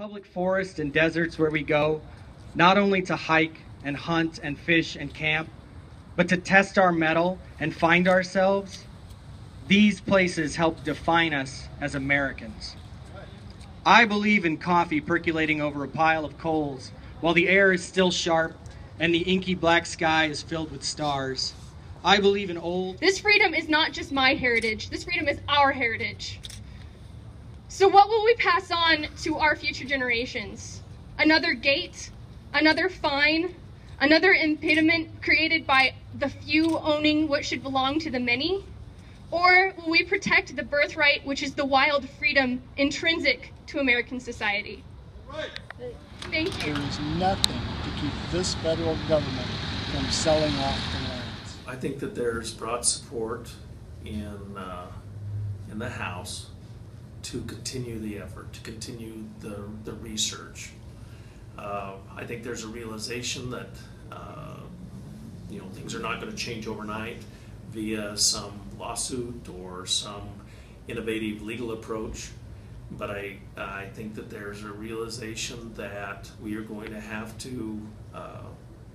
public forests and deserts where we go, not only to hike and hunt and fish and camp, but to test our mettle and find ourselves, these places help define us as Americans. I believe in coffee percolating over a pile of coals while the air is still sharp and the inky black sky is filled with stars. I believe in old... This freedom is not just my heritage. This freedom is our heritage. So what will we pass on to our future generations? Another gate? Another fine? Another impediment created by the few owning what should belong to the many? Or will we protect the birthright, which is the wild freedom intrinsic to American society? Right. Thank you. There is nothing to keep this federal government from selling off the lands. I think that there's broad support in the House to continue the effort, to continue the research. I think there's a realization that things are not going to change overnight via some lawsuit or some innovative legal approach. But I think that there's a realization that we are going to have to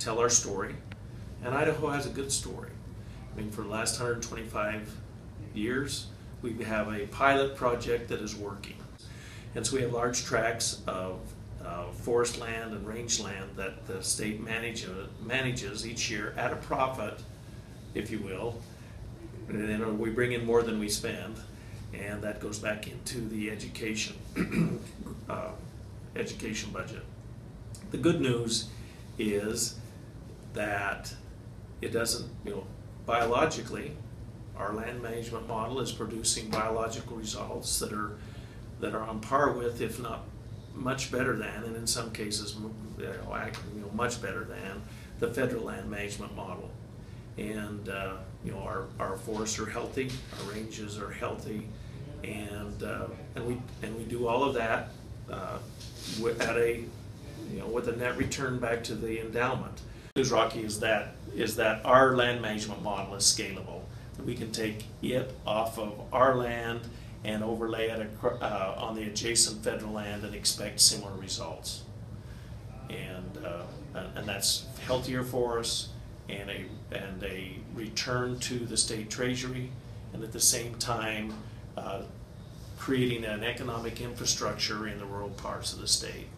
tell our story. And Idaho has a good story. I mean, for the last 125 years, we have a pilot project that is working. And so we have large tracts of forest land and range land that the state manages each year at a profit, if you will. And then we bring in more than we spend. And that goes back into the education budget. The good news is that it doesn't, biologically, our land management model is producing biological results that are on par with, if not much better than, and in some cases, much better than the federal land management model. And our forests are healthy, our ranges are healthy, and we do all of that with a net return back to the endowment. News, Rocky, is that our land management model is scalable. We can take it off of our land and overlay it on the adjacent federal land and expect similar results. And that's healthier for us, and a return to the state treasury, and at the same time creating an economic infrastructure in the rural parts of the state.